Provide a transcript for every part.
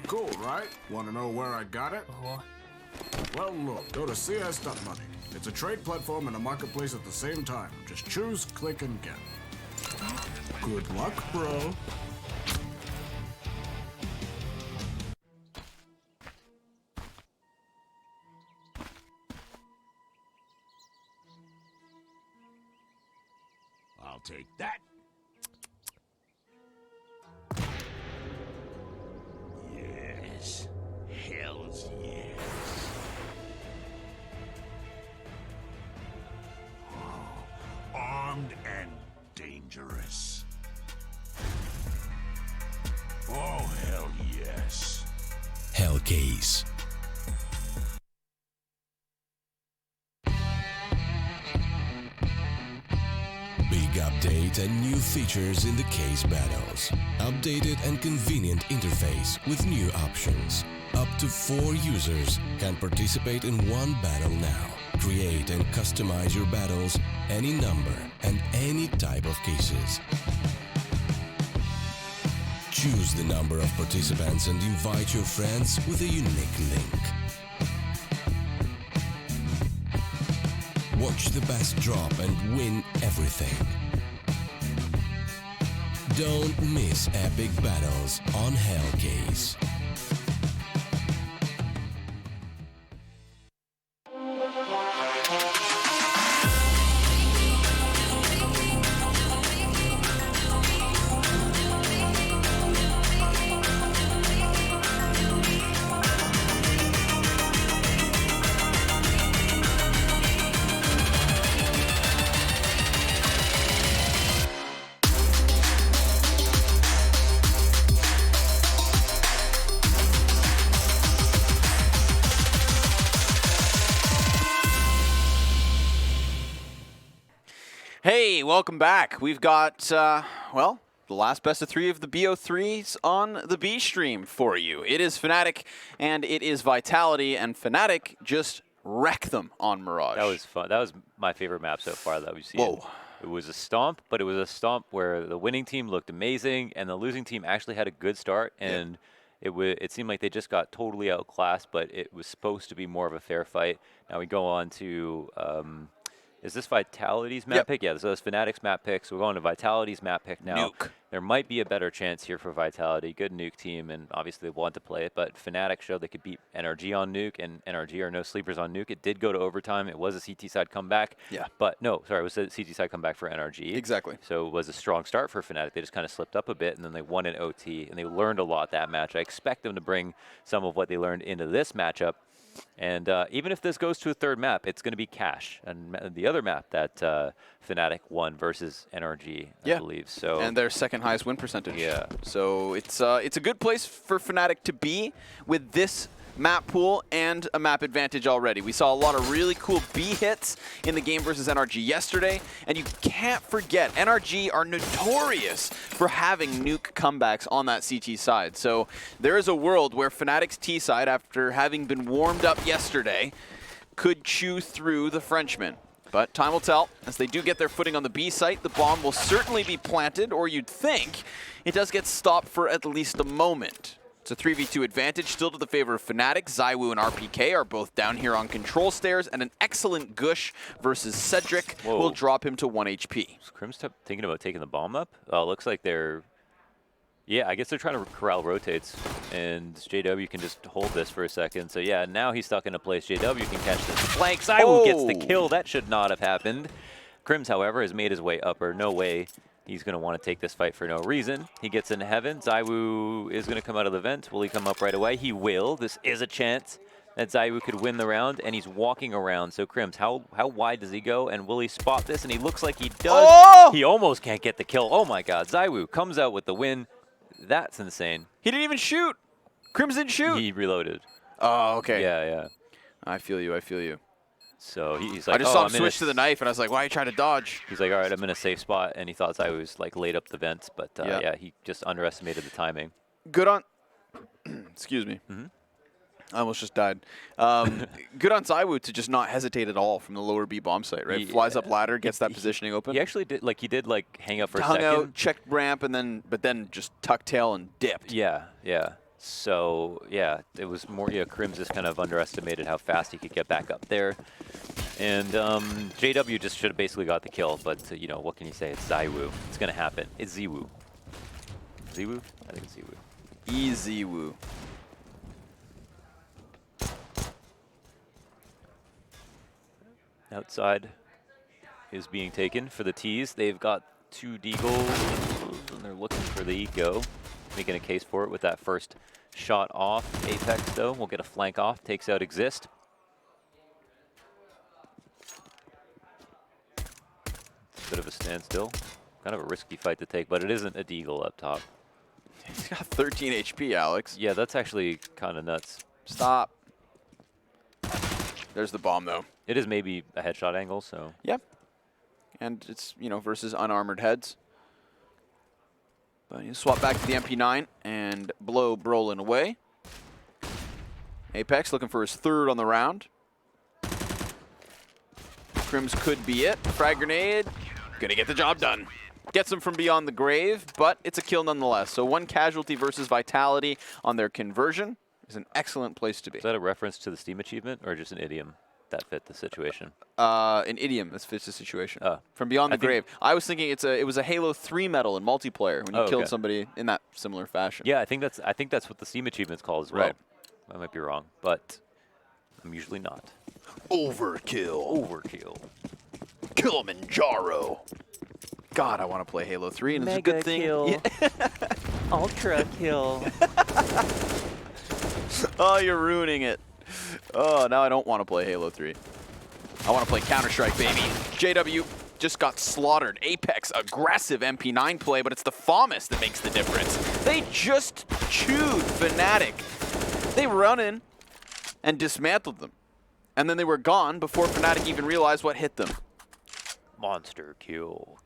Cool, right? Want to know where I got it? Well, look, go to CS.money. It's a trade platform and a marketplace at the same time. Just choose, click, and get. Good luck, bro. I'll take that. Yes. Hells yes. Oh, armed and dangerous. Oh, hell yes. Hellcase. Big update and new features in the case battles. Updated and convenient interface with new options. Up to 4 users can participate in one battle now. Create and customize your battles, any number and any type of cases. Choose the number of participants and invite your friends with a unique link. Watch the best drop and win everything. Don't miss epic battles on Hellcase. Hey, welcome back. We've got, well, the last best of 3 of the BO3s on the B stream for you. It is fnatic and it is Vitality, and fnatic just wreck them on Mirage. That was fun. That was my favorite map so far that we've seen. Whoa. It was a stomp, but it was a stomp where the winning team looked amazing and the losing team actually had a good start, and it seemed like they just got totally outclassed, but it was supposed to be more of a fair fight. Now we go on to... is this Vitality's map pick? Yeah, so it's Fnatic's map pick. So we're going to Vitality's map pick now. Nuke. There might be a better chance here for Vitality. Good Nuke team, and obviously they want to play it, but Fnatic showed they could beat NRG on Nuke, and NRG are no sleepers on Nuke. It did go to overtime. It was a CT side comeback. Yeah. But no, sorry, it was a CT side comeback for NRG. Exactly. So it was a strong start for Fnatic. They just kind of slipped up a bit, and then they won in OT, and they learned a lot that match. I expect them to bring some of what they learned into this matchup. And even if this goes to a third map, it's going to be Cash, and the other map that Fnatic won versus NRG, I believe. So and their second highest win percentage. Yeah. So it's a good place for Fnatic to be with this map pool and a map advantage already. We saw a lot of really cool B hits in the game versus NRG yesterday, and you can't forget, NRG are notorious for having Nuke comebacks on that CT side. So there is a world where Fnatic's T side, after having been warmed up yesterday, could chew through the Frenchmen. But time will tell. As they do get their footing on the B site, the bomb will certainly be planted, or you'd think it does get stopped for at least a moment. It's a 3v2 advantage, still to the favor of Fnatic. ZywOo and RPK are both down here on control stairs, and an excellent Gush versus Cedric will drop him to 1 HP. Is Crim's thinking about taking the bomb up? Looks like they're... Yeah, I guess they're trying to corral rotates, and JW can just hold this for a second. So yeah, now he's stuck in a place. JW can catch this flank. ZywOo gets the kill. That should not have happened. Crims, however, has made his way upper. No way he's going to want to take this fight for no reason. He gets into heaven. ZywOo is going to come out of the vent. Will he come up right away? He will. This is a chance that ZywOo could win the round, and he's walking around. So Crims, how wide does he go, and will he spot this? And he looks like he does. Oh! He almost can't get the kill. Oh my God, ZywOo comes out with the win. That's insane. He didn't even shoot. Crims didn't shoot. He reloaded. Oh, okay. Yeah, yeah. I feel you. I feel you. So he's like, I just saw him switch to the knife, and I was like, why are you trying to dodge? He's like, all right, I'm in a safe spot, and he thought ZywOo was like laid up the vents, but yeah, he just underestimated the timing. Good on. Excuse me. I almost just died. Good on ZywOo to just not hesitate at all from the lower B bomb site, right? Flies up ladder, gets that positioning open. He actually did hang up for a Hung second. out, checked ramp, but then just tucked tail and dipped. Yeah, yeah. So yeah, it was more. Yeah, Crims just kind of underestimated how fast he could get back up there, and JW just should have basically got the kill. But you know, what can you say? It's Zaiwu. It's gonna happen. It's Ziwu. Ziwu? I think it's Ziwu. Easy-woo. Outside is being taken for the tees. They've got 2 Deagles, and they're looking for the eco, making a case for it with that first shot off. Apex, though, will get a flank off, takes out Exist. It's a bit of a standstill. Kind of a risky fight to take, but it isn't a Deagle up top. He's got 13 HP, Alex. Yeah, that's actually kind of nuts. Stop. There's the bomb, though. It is maybe a headshot angle, so. Yep. And it's, you know, versus unarmored heads. But you swap back to the MP9 and blow Brolin away. Apex looking for his 3rd on the round. Crims could be it. Frag grenade. Gonna get the job done. Gets him from beyond the grave, but it's a kill nonetheless. So 1 casualty versus Vitality on their conversion is an excellent place to be. Is that a reference to the Steam achievement or just an idiom that fit the situation? An idiom that fits the situation. Oh. From beyond the grave. I was thinking it was a Halo 3 medal in multiplayer when you killed somebody in that similar fashion. Yeah, I think that's what the Steam achievement's called as well. Right. I might be wrong, but I'm usually not. Overkill. Overkill. Kilimanjaro. God, I want to play Halo 3, and it's a good thing. Kill. Yeah. Ultra kill. Oh, you're ruining it. Oh, now I don't want to play Halo 3. I want to play Counter-Strike, baby. JW just got slaughtered. Apex, aggressive MP9 play, but it's the FAMAS that makes the difference. They just chewed fnatic. They run in and dismantled them. And then they were gone before fnatic even realized what hit them. Monster kill.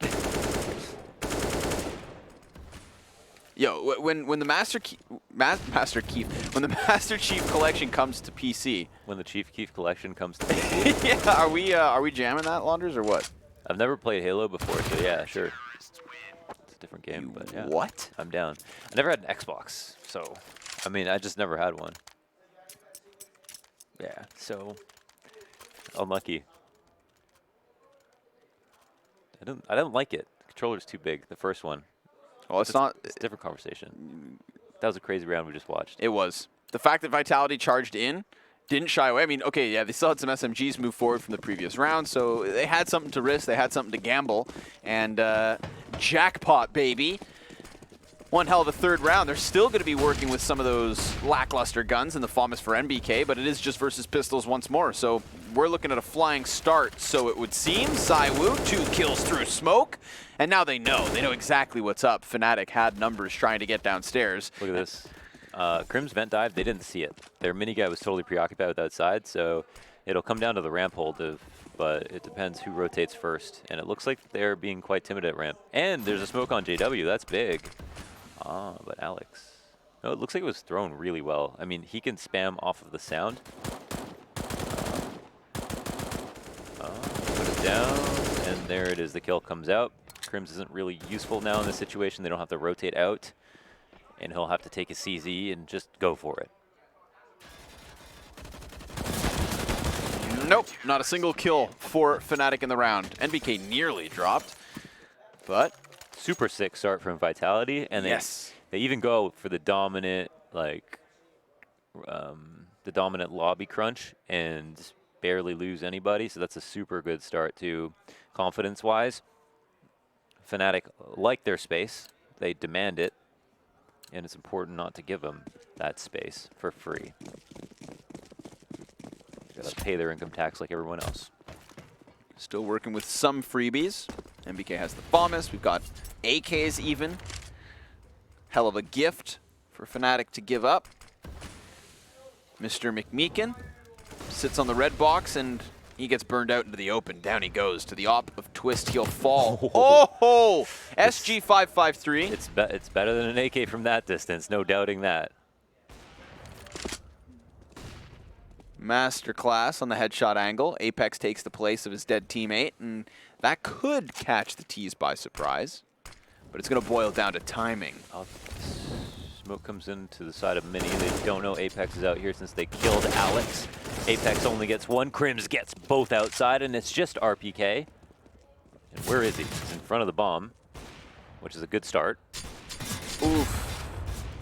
Yo, when the Master Chief collection comes to PC. When the Chief Keef collection comes to PC. Yeah, are we jamming that, Launders, or what? I've never played Halo before, so yeah, sure. It's a different game, but yeah. What? I'm down. I never had an Xbox, so I mean, I just never had one. Yeah, so unlucky. I don't like it. The controller's too big. The first one. Well, it's not. It's a different conversation. That was a crazy round we just watched. It was. The fact that Vitality charged in, didn't shy away. I mean, okay, yeah, they still had some SMGs move forward from the previous round, so they had something to risk. They had something to gamble. And jackpot, baby. One hell of a 3rd round. They're still going to be working with some of those lackluster guns in the FAMAS for NBK, but it is just versus pistols once more. So we're looking at a flying start, so it would seem. Zaiwu, 2 kills through smoke. And now they know. They know exactly what's up. fnatic had numbers trying to get downstairs. Look at this. Crim's vent dive, they didn't see it. Their mini guy was totally preoccupied with outside, so it'll come down to the ramp hold, but it depends who rotates first. And it looks like they're being quite timid at ramp. And there's a smoke on JW. That's big. Ah, but Alex. No, it looks like it was thrown really well. I mean, he can spam off of the sound. Put it down, and there it is. The kill comes out. Crims isn't really useful now in this situation. They don't have to rotate out, and he'll have to take a CZ and just go for it. Nope, not a single kill for fnatic in the round. NBK nearly dropped, but super sick start from Vitality, and they even go for the dominant, like, the dominant lobby crunch and barely lose anybody. So that's a super good start too, confidence-wise. fnatic like their space. They demand it, and it's important not to give them that space for free. Gotta pay their income tax like everyone else. Still working with some freebies. NBK has the FAMAS. We've got AKs even. Hell of a gift for fnatic to give up. Mr. McMeekin sits on the red box, and he gets burned out into the open. Down he goes to the op of Twist. He'll fall. Oh! SG553. It's better than an AK from that distance, no doubting that. Masterclass on the headshot angle. Apex takes the place of his dead teammate, and that could catch the T's by surprise. But it's going to boil down to timing. Smoke comes into the side of Mini. They don't know Apex is out here since they killed Alex. Apex only gets one. Crims gets both outside, and it's just RPK. And where is he? He's in front of the bomb, which is a good start. Oof.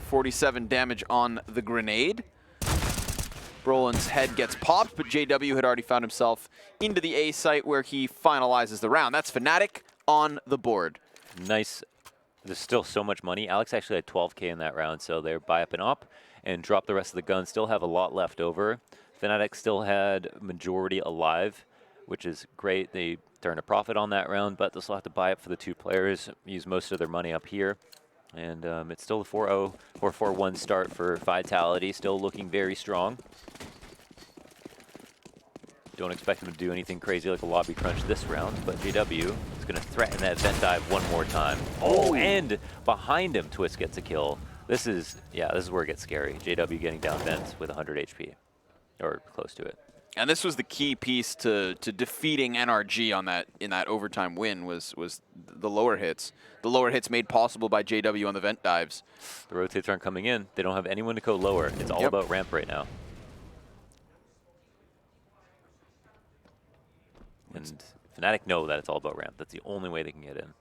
47 damage on the grenade. Brolin's head gets popped, but JW had already found himself into the A site where he finalizes the round. That's fnatic on the board. Nice. There's still so much money. Alex actually had 12K in that round, so they're buy up and up and drop the rest of the guns. Still have a lot left over. fnatic still had majority alive, which is great. They turned a profit on that round, but they'll still have to buy up for the 2 players, use most of their money up here. And it's still a 4-0 or 4-1 start for Vitality, still looking very strong. Don't expect them to do anything crazy like a lobby crunch this round, but JW is going to threaten that vent dive one more time. Oh, and behind him, Twist gets a kill. This is where it gets scary. JW getting down vent with 100 HP, or close to it. And this was the key piece to defeating NRG on in that overtime win was the lower hits. The lower hits made possible by JW on the vent dives. The rotates aren't coming in. They don't have anyone to go lower. It's all about ramp right now. And fnatic know that it's all about ramp. That's the only way they can get in.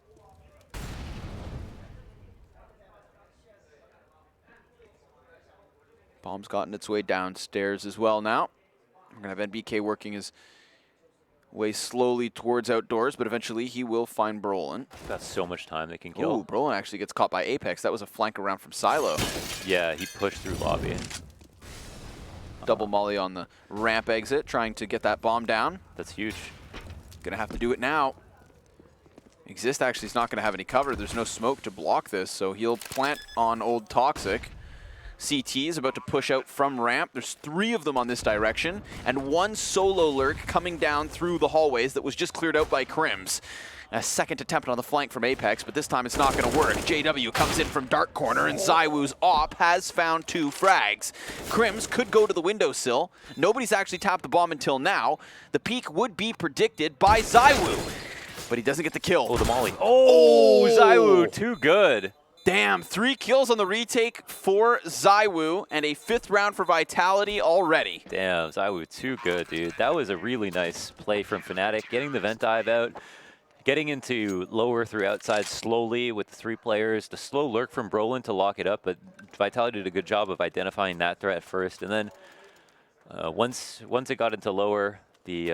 Bomb's gotten its way downstairs as well now. We're going to have NBK working his way slowly towards outdoors, but eventually he will find Brolin. Got so much time they can kill. Oh, Brolin actually gets caught by Apex. That was a flank around from Silo. Yeah, he pushed through lobby. Double molly on the ramp exit, trying to get that bomb down. That's huge. Gonna have to do it now. Exist actually is not gonna have any cover. There's no smoke to block this, so he'll plant on old Toxic. CT is about to push out from ramp. There's 3 of them on this direction, and 1 solo lurk coming down through the hallways that was just cleared out by Crims. A second attempt on the flank from Apex, but this time it's not going to work. JW comes in from dark corner, and ZywOo's op has found 2 frags. Crims could go to the windowsill. Nobody's actually tapped the bomb until now. The peak would be predicted by ZywOo, but he doesn't get the kill. Oh, the molly. Oh, ZywOo, too good. Damn, 3 kills on the retake for ZywOo, and a 5th round for Vitality already. Damn, ZywOo, too good, dude. That was a really nice play from fnatic, getting the vent dive out. Getting into lower through outside slowly with the 3 players. The slow lurk from Brolin to lock it up, but Vitality did a good job of identifying that threat first. And then once it got into lower, the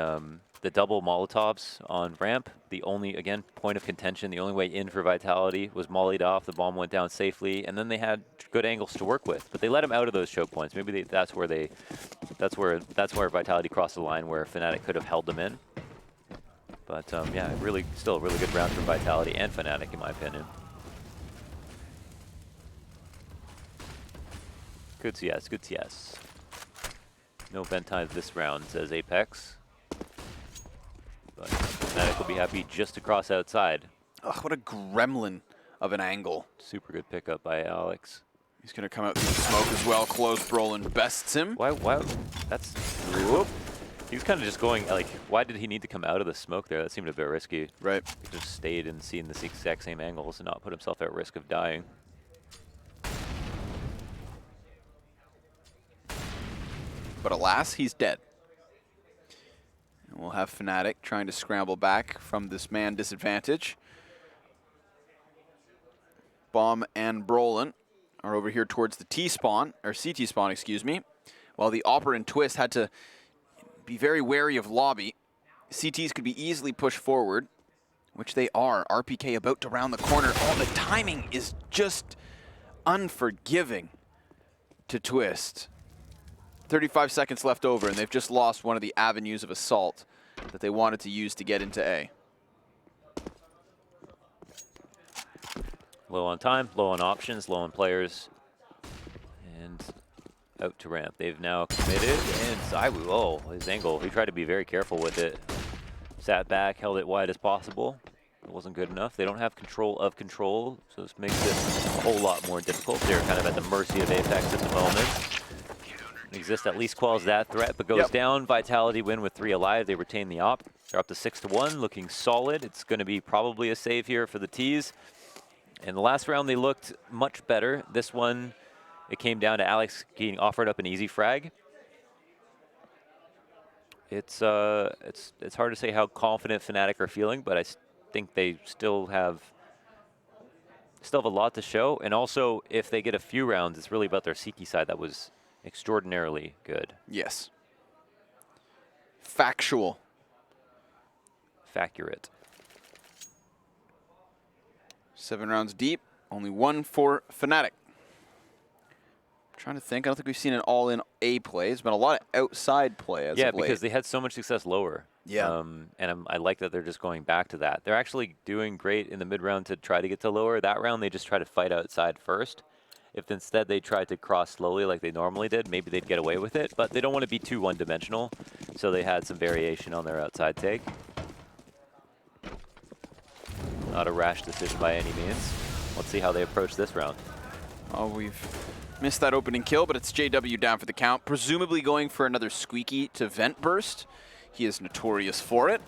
double Molotovs on ramp, the only, again, point of contention, the only way in for Vitality was mollied off. The bomb went down safely, and then they had good angles to work with. But they let him out of those choke points. Maybe that's where Vitality crossed the line where fnatic could have held them in. But yeah, still a really good round for Vitality and fnatic, in my opinion. Good CS, good CS. No vent time this round, says Apex. But fnatic will be happy just to cross outside. Ugh, what a gremlin of an angle. Super good pickup by Alex. He's going to come out through the smoke as well. Close, Brolin bests him. Why? That's... Whoop. He was kind of just going, like, why did he need to come out of the smoke there? That seemed a bit risky. Right. He just stayed and seen the exact same angles and not put himself at risk of dying. But alas, he's dead. And we'll have fnatic trying to scramble back from this man disadvantage. Bomb and Brolin are over here towards the T-spawn, or CT spawn, excuse me, while the Opera and Twist had to be very wary of lobby. CTs could be easily pushed forward, which they are. RPK about to round the corner. Oh, the timing is just unforgiving to Twist. 35 seconds left over, and they've just lost one of the avenues of assault that they wanted to use to get into A. Low on time, low on options, low on players. And out to ramp. They've now committed, and ZywOo, oh, his angle. He tried to be very careful with it. Sat back, held it wide as possible. It wasn't good enough. They don't have control of control, so this makes it a whole lot more difficult. They're kind of at the mercy of Apex at the moment. Exist at least quells that threat, but goes down. Vitality win with 3 alive. They retain the op. They're up to 6-1, looking solid. It's going to be probably a save here for the T's. In the last round, they looked much better. This one, it came down to Alex getting offered up an easy frag. It's hard to say how confident Fnatic are feeling, but I think they still have a lot to show. And also, if they get a few rounds, it's really about their Siki side that was extraordinarily good. Yes. Factual. Accurate. 7 rounds deep, only 1 for Fnatic. Trying to think, I don't think we've seen an all-in A play. It's been a lot of outside play as of late. Because they had so much success lower. Yeah. I like that they're just going back to that. They're actually doing great in the mid-round to try to get to lower. That round, they just try to fight outside first. If instead they tried to cross slowly like they normally did, maybe they'd get away with it. But they don't want to be too one-dimensional, so they had some variation on their outside take. Not a rash decision by any means. Let's see how they approach this round. Oh, we've missed that opening kill, but it's JW down for the count. Presumably going for another squeaky to vent burst. He is notorious for it.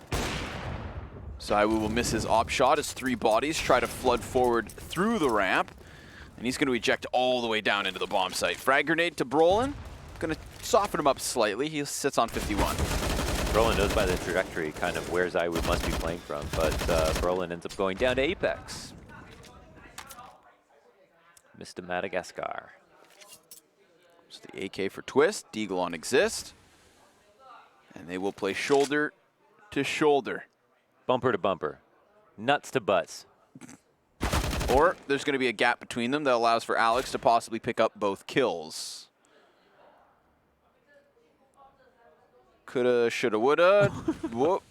Saiwu will miss his op shot as 3 bodies try to flood forward through the ramp. And he's going to eject all the way down into the bomb site. Frag grenade to Brolin. Going to soften him up slightly. He sits on 51. Brolin knows by the trajectory kind of where Zywoo must be playing from, but Brolin ends up going down to Apex. Mr. Madagascar. So the AK for Twist, Deagle on Exist. And they will play shoulder to shoulder. Bumper to bumper. Nuts to butts. Or there's going to be a gap between them that allows for Alex to possibly pick up both kills. Coulda, shoulda, woulda. Whoop.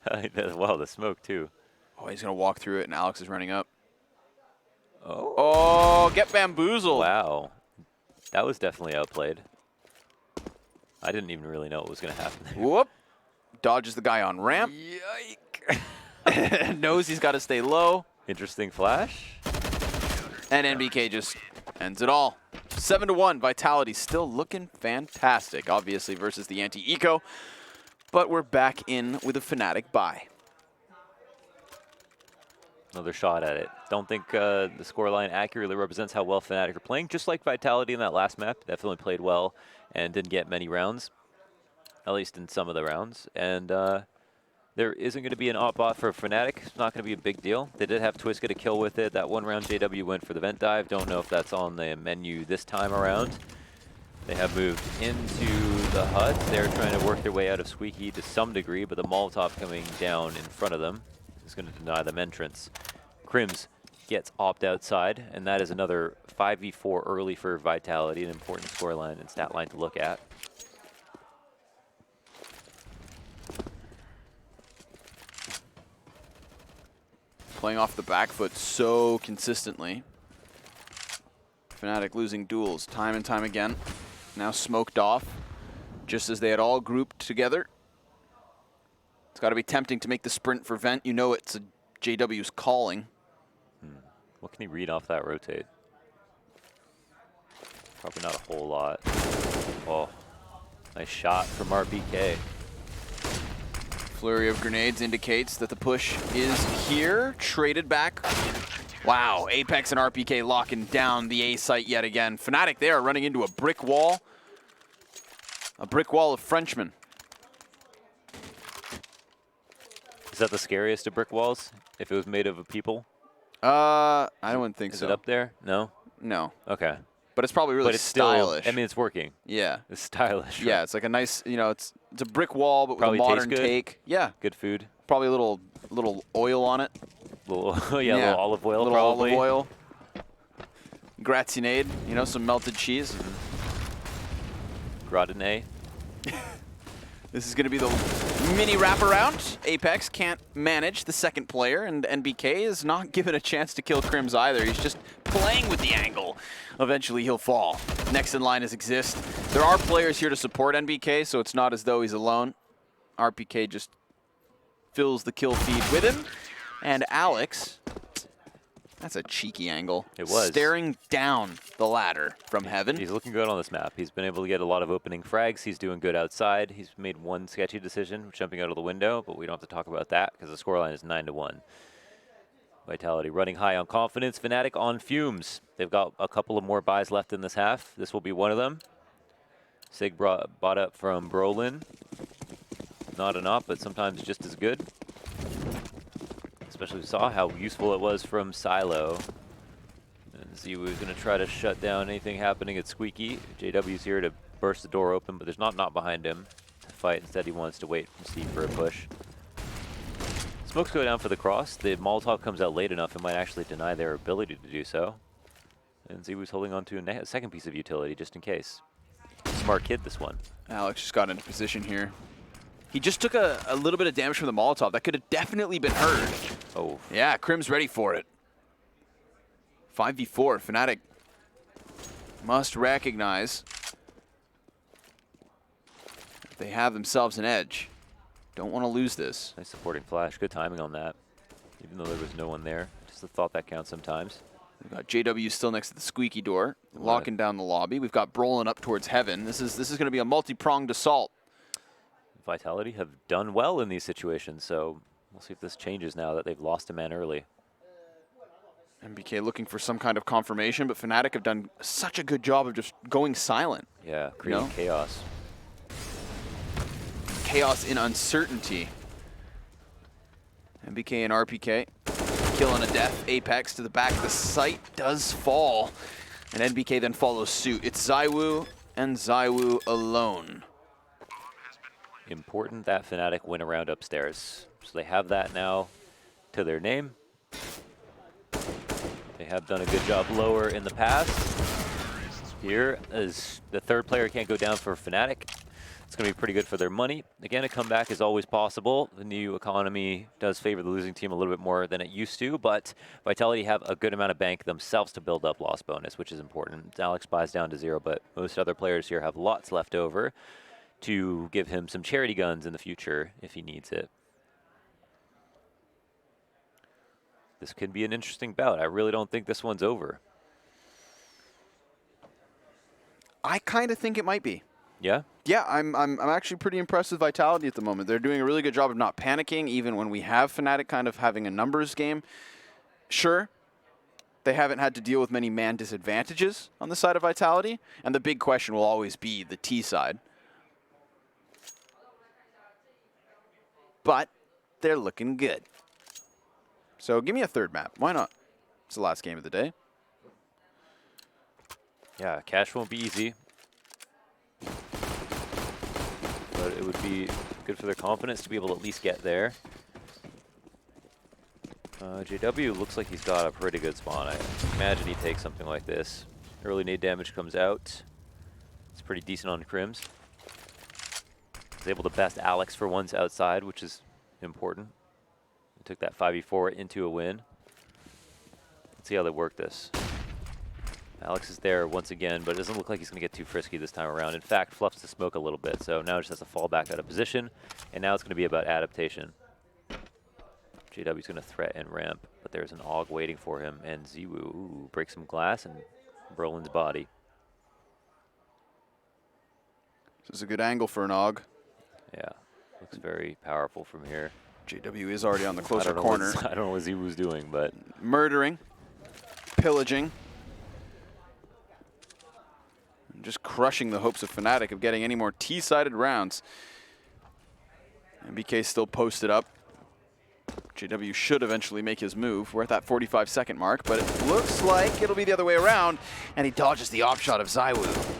Wow, the smoke too. Oh, he's going to walk through it, and Alex is running up. Oh. Oh, get bamboozled. Wow. That was definitely outplayed. I didn't even really know what was going to happen there. Whoop. Dodges the guy on ramp. Yike. Knows he's got to stay low. Interesting flash. And NBK just ends it all. 7-1. Vitality still looking fantastic, obviously, versus the anti-eco. But we're back in with a Fnatic bye. Another shot at it. Don't think the scoreline accurately represents how well Fnatic are playing. Just like Vitality in that last map, definitely played well and didn't get many rounds, at least in some of the rounds. And there isn't going to be an op-bot for Fnatic. It's not going to be a big deal. They did have Twist get a kill with it. That one round JW went for the vent dive. Don't know if that's on the menu this time around. They have moved into the hut. They're trying to work their way out of Squeaky to some degree, but the Molotov coming down in front of them is going to deny them entrance. Crims gets opt outside, and that is another 5v4 early for Vitality, an important scoreline and stat line to look at. Playing off the back foot so consistently. Fnatic losing duels time and time again. Now smoked off, just as they had all grouped together. It's got to be tempting to make the sprint for Vent. You know it's a JW's calling. What can he read off that rotate? Probably not a whole lot. Oh, nice shot from RBK. Flurry of grenades indicates that the push is here. Traded back. Wow, Apex and RPK locking down the A site yet again. Fnatic there running into a brick wall. A brick wall of Frenchmen. Is that the scariest of brick walls? If it was made of a people? I don't think Is so. it up there? No? No. Okay. But it's probably really But it's stylish. still, I mean, it's working. Yeah. It's stylish. Yeah, it's like a nice, you know, it's a brick wall, but Probably with a tastes modern good. take. Yeah. Good food. Probably a little oil on it. Little, yeah, little olive oil, little probably. olive oil. Gratinade, you know, some melted cheese. Gradine. This is going to be the mini wraparound. Apex can't manage the second player, and NBK is not given a chance to kill Crims either. He's just playing with the angle. Eventually he'll fall. Next in line is Exist. There are players here to support NBK, so it's not as though he's alone. RPK just fills the kill feed with him. And Alex, that's a cheeky angle. It was. Staring down the ladder from heaven. He's looking good on this map. He's been able to get a lot of opening frags. He's doing good outside. He's made one sketchy decision, jumping out of the window, but we don't have to talk about that because the scoreline is 9-1. Vitality running high on confidence. fnatic on fumes. They've got a couple of more buys left in this half. This will be one of them. Sig bought up from Brolin. Not enough, but sometimes just as good. Especially we saw how useful it was from Silo. And Ziwu is going to try to shut down anything happening at Squeaky. JW's here to burst the door open, but there's not behind him to fight. Instead, he wants to wait and see for a push. Smokes go down for the cross. The Molotov comes out late enough, it might actually deny their ability to do so. And Ziwu's holding on to a second piece of utility just in case. Smart kid, this one. Alex just got into position here. He just took a little bit of damage from the Molotov. That could have definitely been heard. Oh. Yeah, Crim's ready for it. 5v4, fnatic must recognize they have themselves an edge. Don't want to lose this. Nice supporting flash. Good timing on that. Even though there was no one there. Just the thought that counts sometimes. We've got JW still next to the squeaky door, locking down the lobby. We've got Brolin up towards heaven. This is going to be a multi-pronged assault. Vitality have done well in these situations, so we'll see if this changes now that they've lost a man early. MBK looking for some kind of confirmation, but fnatic have done such a good job of just going silent. Yeah, creating chaos. Chaos in uncertainty. MBK and RPK. Kill on a death. Apex to the back of the site does fall. And NBK then follows suit. It's Ziwu and Ziwu alone. Important that fnatic win around upstairs. So they have that now to their name. They have done a good job lower in the past. Here, as the third player can't go down for fnatic, it's going to be pretty good for their money. Again, a comeback is always possible. The new economy does favor the losing team a little bit more than it used to, but Vitality have a good amount of bank themselves to build up loss bonus, which is important. Alex buys down to 0, but most other players here have lots left over to give him some charity guns in the future if he needs it. This could be an interesting bout. I really don't think this one's over. I kind of think it might be. Yeah? Yeah, I'm actually pretty impressed with Vitality at the moment. They're doing a really good job of not panicking, even when we have fnatic kind of having a numbers game. Sure, they haven't had to deal with many man disadvantages on the side of Vitality, and the big question will always be the T side. But they're looking good. So give me a third map. Why not? It's the last game of the day. Yeah, cash won't be easy. But it would be good for their confidence to be able to at least get there. JW looks like he's got a pretty good spawn. I imagine he takes something like this. Early nade damage comes out. It's pretty decent on Crims. He's able to best Alex for once outside, which is important. He took that 5v4 into a win. Let's see how they work this. Alex is there once again, but it doesn't look like he's going to get too frisky this time around. In fact, fluffs the smoke a little bit, so now just has to fall back out of position, and now it's going to be about adaptation. JW's going to threat and ramp, but there's an AUG waiting for him, and Ziwu breaks some glass and Brolin's body. This is a good angle for an AUG. Yeah, looks very powerful from here. JW is already on the closer corner. I don't know what Ziwu's doing, but... Murdering, pillaging, and just crushing the hopes of fnatic of getting any more T-sided rounds. MBK still posted up. JW should eventually make his move. We're at that 45-second mark, but it looks like it'll be the other way around, and he dodges the op shot of Ziwu.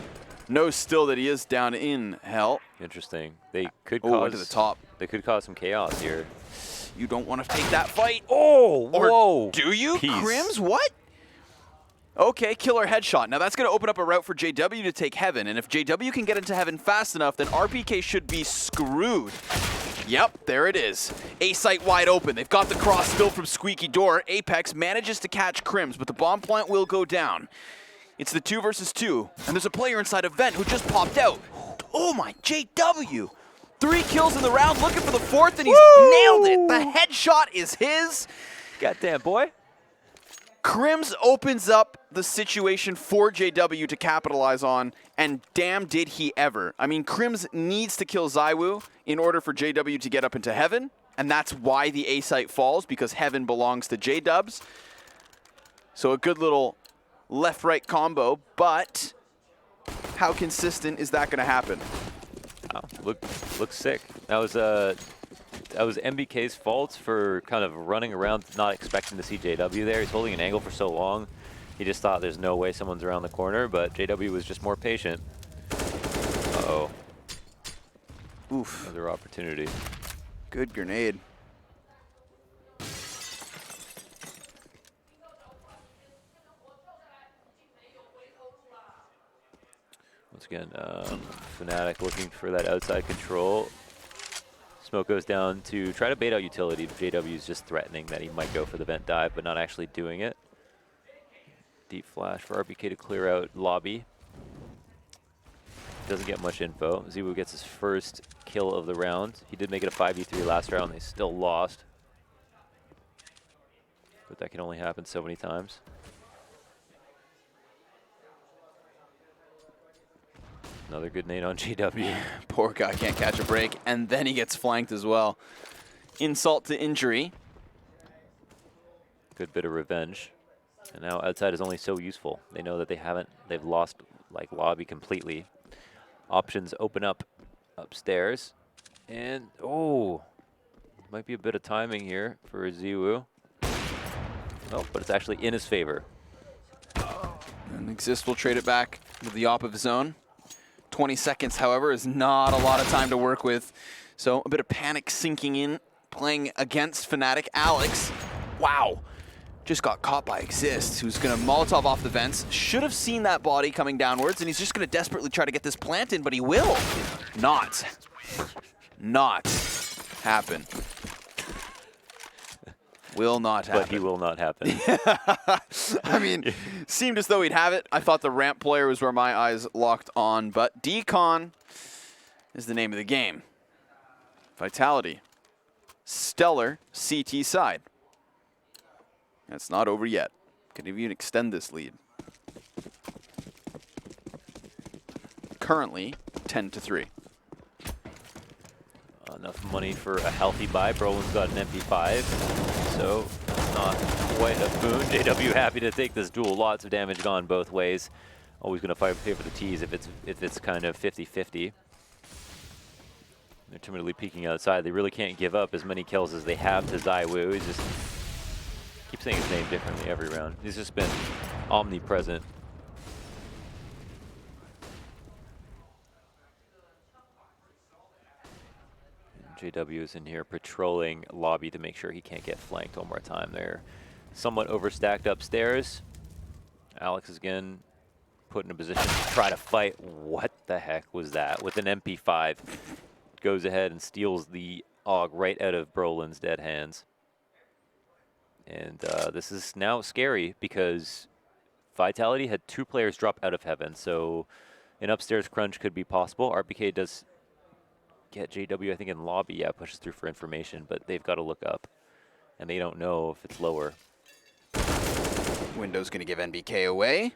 Knows still that he is down in hell. Interesting. They could went to the top. They could cause some chaos here. You don't want to take that fight. Oh, Or whoa. do you? Peace. Crims, what? Okay, killer headshot. Now that's going to open up a route for JW to take heaven, and if JW can get into heaven fast enough, then RPK should be screwed. Yep, there it is. A site wide open. They've got the cross still from Squeaky Door. Apex manages to catch Crims, but the bomb plant will go down. It's the 2 versus 2, and there's a player inside of Vent who just popped out. Oh my, JW! 3 kills in the round, looking for the 4th, and he's nailed it. The headshot is his. Goddamn, boy. Crims opens up the situation for JW to capitalize on, and damn did he ever. I mean, Crims needs to kill Ziwu in order for JW to get up into heaven, and that's why the A site falls, because Heaven belongs to J-Dubs. So a good little left-right combo, but how consistent is that going to happen? Oh, looks sick. That was MBK's fault for kind of running around, not expecting to see JW there. He's holding an angle for so long. He just thought there's no way someone's around the corner, but JW was just more patient. Uh-oh. Oof. Another opportunity. Good grenade. Once again, fnatic looking for that outside control. Smoke goes down to try to bait out utility. JW is just threatening that he might go for the vent dive, but not actually doing it. Deep flash for RBK to clear out lobby. Doesn't get much info. Ziwu gets his first kill of the round. He did make it a 5v3 last round. They still lost. But that can only happen so many times. Another good nade on JW. Poor guy can't catch a break, and then he gets flanked as well. Insult to injury. Good bit of revenge. And now outside is only so useful. They know that they've lost like lobby completely. Options open up upstairs. And, oh, might be a bit of timing here for Ziwu. Oh, but it's actually in his favor. And Exist will trade it back with the op of his own. 20 seconds, however, is not a lot of time to work with. So a bit of panic sinking in, playing against fnatic. Alex, wow, just got caught by Exist, who's going to Molotov off the vents. Should have seen that body coming downwards, and he's just going to desperately try to get this plant in, but he will not happen. Will not happen. But he will not happen. I mean, seemed as though he'd have it. I thought the ramp player was where my eyes locked on, but Decon is the name of the game. Vitality. Stellar CT side. It's not over yet. Could even extend this lead. Currently, 10-3. Enough money for a healthy buy. Brolin's got an MP5, so that's not quite a boon. JW happy to take this duel. Lots of damage gone both ways. Always going to fight pay for the T's if it's kind of 50-50. They're timidly peeking outside. They really can't give up as many kills as they have to Ziwu. He just keeps saying his name differently every round. He's just been omnipresent. JW is in here patrolling lobby to make sure he can't get flanked one more time. They're somewhat overstacked upstairs. Alex is again put in a position to try to fight. What the heck was that? With an MP5, goes ahead and steals the AUG right out of Brolin's dead hands. And this is now scary because Vitality had 2 players drop out of Heaven, so an upstairs crunch could be possible. RPK does get JW, I think, in lobby. Yeah, pushes through for information, but they've got to look up, and they don't know if it's lower. Window's going to give NBK away.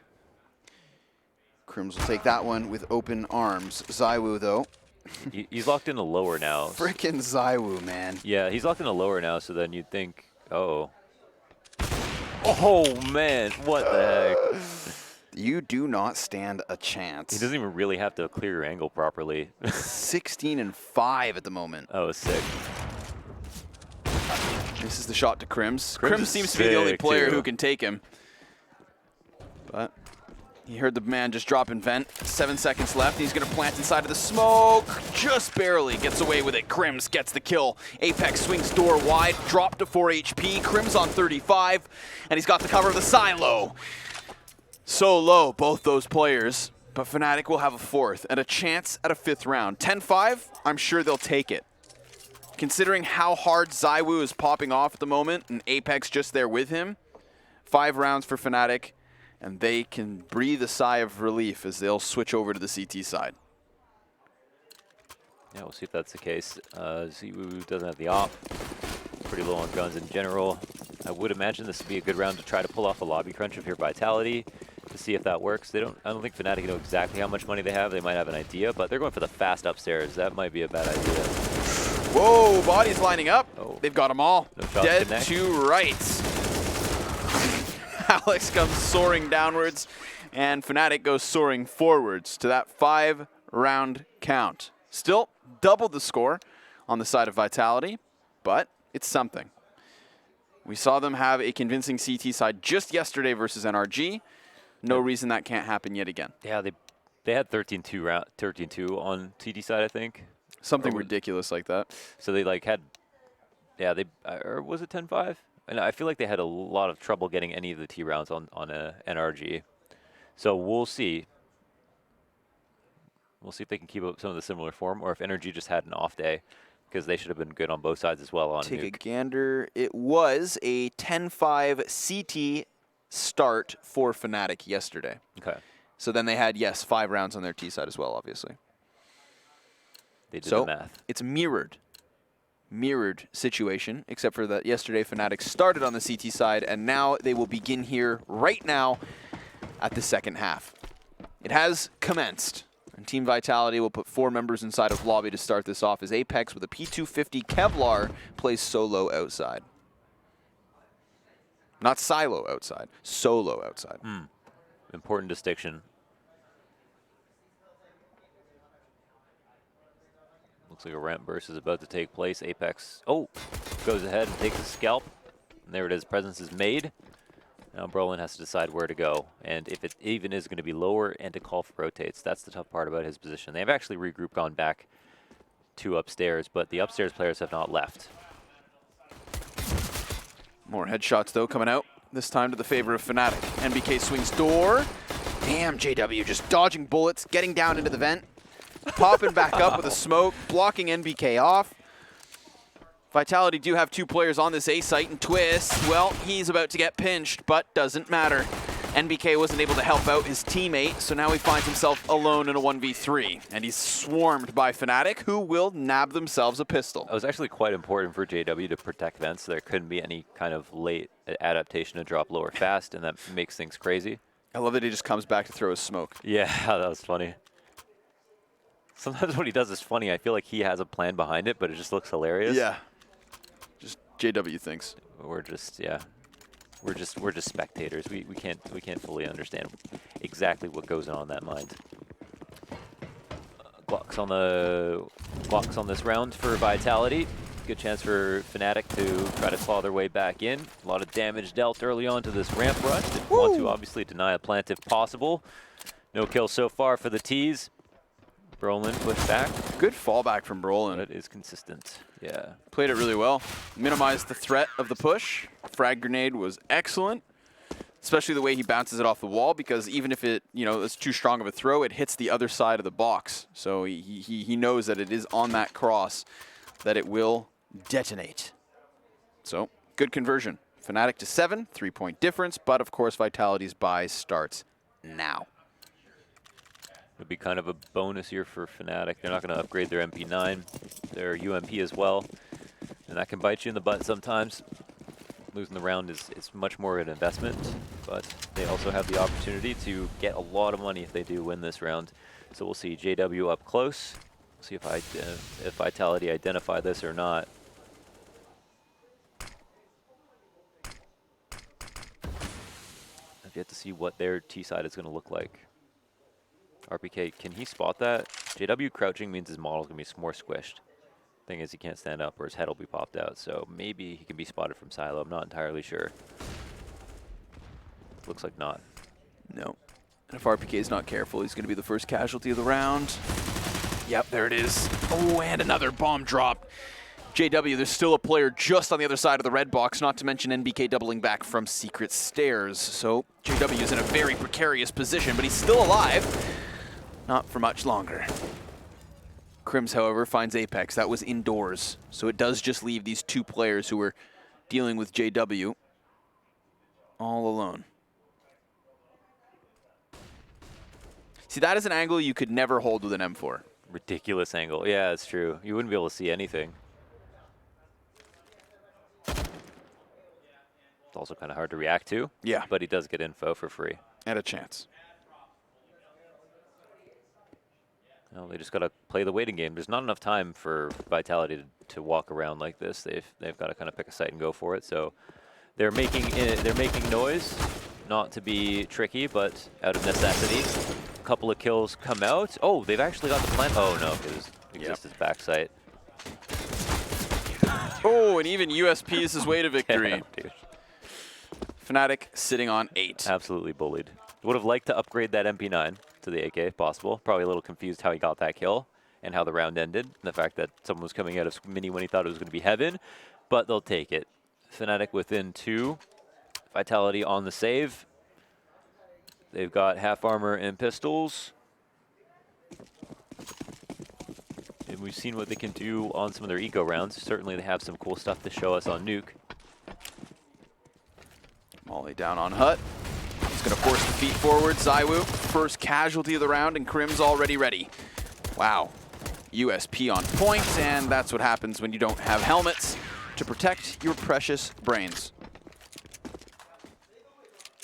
Crims will take that one with open arms. Ziwu, though. He's locked in a lower now. Frickin' Ziwu, man. Yeah, he's locked in a lower now, so then you'd think, oh. Oh, man, what the heck? You do not stand a chance. He doesn't even really have to clear your angle properly. 16-5 at the moment. Oh, sick. This is the shot to Crims. Crims Crims seems to be the only player too. who can take him. But he heard the man just drop in vent. 7 seconds left. He's going to plant inside of the smoke. Just barely gets away with it. Crims gets the kill. Apex swings door wide. Drop to 4 HP. Crims on 35. And he's got the cover of the silo. So low, both those players, but Fnatic will have a 4th and a chance at a 5th round. 10-5, I'm sure they'll take it. Considering how hard Ziwu is popping off at the moment and Apex just there with him, 5 rounds for Fnatic, and they can breathe a sigh of relief as they'll switch over to the CT side. Yeah, we'll see if that's the case. Ziwu doesn't have the op. Pretty low on guns in general. I would imagine this would be a good round to try to pull off a lobby crunch of your Vitality to see if that works. I don't think Fnatic know exactly how much money they have. They might have an idea, but they're going for the fast upstairs. That might be a bad idea. Whoa, bodies lining up. Oh. They've got them all. No shot Dead connect. to rights. Alex comes soaring downwards, and fnatic goes soaring forwards to that 5-round count. Still double the score on the side of Vitality, but it's something. We saw them have a convincing CT side just yesterday versus NRG. No reason that can't happen yet again. Yeah, they had 13-2 on TD side, I think. Something ridiculous like that. So they like had, yeah, they or was it 10-5? And I feel like they had a lot of trouble getting any of the T rounds on a NRG. So we'll see. We'll see if they can keep up some of the similar form, or if NRG just had an off day, because they should have been good on both sides as well on Take Nuke. a gander. It was a 10-5 CT start for fnatic yesterday. Okay. So then they had, yes, 5 rounds on their T side as well, obviously. They did So the math. it's mirrored situation, except for that yesterday fnatic started on the CT side, and now they will begin here right now at the second half. It has commenced, and Team Vitality will put 4 members inside of lobby to start this off as Apex with a P250 Kevlar plays solo outside. Not silo outside, solo outside. Important distinction. Looks like a ramp burst is about to take place. Apex, goes ahead and takes a scalp. And there it is, presence is made. Now Brolin has to decide where to go. And if it even is going to be lower and to call for rotates, that's the tough part about his position. They've actually regrouped, gone back to upstairs, but the upstairs players have not left. More headshots, though, coming out, this time to the favor of fnatic. NBK swings door. Damn, JW just dodging bullets, getting down into the vent. Popping back up with a smoke, blocking NBK off. Vitality do have 2 players on this A site, and Twist, well, he's about to get pinched, but doesn't matter. NBK wasn't able to help out his teammate, so now he finds himself alone in a 1v3. And he's swarmed by fnatic, who will nab themselves a pistol. It was actually quite important for JW to protect vents, so there couldn't be any kind of late adaptation to drop lower fast, and that makes things crazy. I love that he just comes back to throw his smoke. Yeah, that was funny. Sometimes what he does is funny. I feel like he has a plan behind it, but it just looks hilarious. Yeah. Just JW thinks. We're just we're just spectators. We can't fully understand exactly what goes on in that mind. Glocks on this round for Vitality. Good chance for fnatic to try to claw their way back in. A lot of damage dealt early on to this ramp rush. They want to obviously deny a plant if possible. No kills so far for the T's. Brolin pushed back. Good fallback from Brolin. It is consistent. Yeah. Played it really well. Minimized the threat of the push. Frag grenade was excellent, especially the way he bounces it off the wall, because even if it, it's too strong of a throw, it hits the other side of the box. So he knows that it is on that cross that it will detonate. So good conversion. fnatic to 7, 3-point difference, but of course Vitality's buy starts now. Would be kind of a bonus here for fnatic. They're not going to upgrade their MP9, their UMP as well, and that can bite you in the butt sometimes. Losing the round is much more of an investment, but they also have the opportunity to get a lot of money if they do win this round. So we'll see JW up close. See if Vitality identify this or not. I've yet to see what their T side is going to look like. RPK, can he spot that? JW crouching means his model's going to be more squished. Thing is, he can't stand up or his head will be popped out, so maybe he can be spotted from silo. I'm not entirely sure. Looks like not. No. And if RPK is not careful, he's going to be the first casualty of the round. Yep, there it is. Oh, and another bomb drop. JW, there's still a player just on the other side of the red box, not to mention NBK doubling back from secret stairs. So JW is in a very precarious position, but he's still alive. Not for much longer. Crims, however, finds Apex. That was indoors. So it does just leave these 2 players who were dealing with JW all alone. See, that is an angle you could never hold with an M4. Ridiculous angle. Yeah, it's true. You wouldn't be able to see anything. It's also kind of hard to react to. Yeah. But he does get info for free. And a chance. Well, they just got to play the waiting game. There's not enough time for Vitality to walk around like this. They've got to kind of pick a site and go for it. So they're making noise, not to be tricky, but out of necessity. A couple of kills come out. Oh, they've actually got the plant. Oh no, it was Exist's backside. Oh, and even USP is his way to victory. Yeah, dude. Fnatic sitting on 8. Absolutely bullied. Would have liked to upgrade that MP9 to the AK if possible. Probably a little confused how he got that kill and how the round ended. And the fact that someone was coming out of Mini when he thought it was going to be heaven. But they'll take it. Fnatic within 2. Vitality on the save. They've got half armor and pistols. And we've seen what they can do on some of their eco rounds. Certainly they have some cool stuff to show us on Nuke. Molly down on Hut. He's going to force the feet forward. Zywoo, first casualty of the round, and Krim's already ready. Wow. USP on point, and that's what happens when you don't have helmets to protect your precious brains.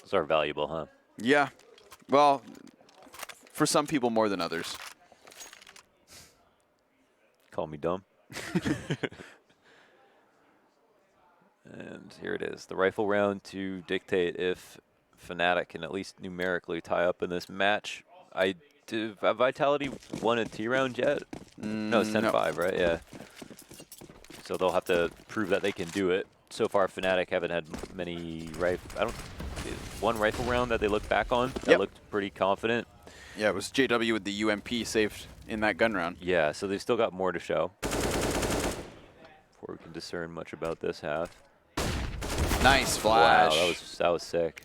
Those are valuable, huh? Yeah. Well, for some people more than others. Call me dumb. And here it is, the rifle round to dictate if Fnatic can at least numerically tie up in this match. Have Vitality won a T round yet? No, it's 10-5, right? Yeah. So they'll have to prove that they can do it. So far, Fnatic haven't had many one rifle round that they look back on that looked pretty confident. Yeah, it was JW with the UMP saved in that gun round. Yeah, so they've still got more to show before we can discern much about this half. Nice flash. Wow, that was sick.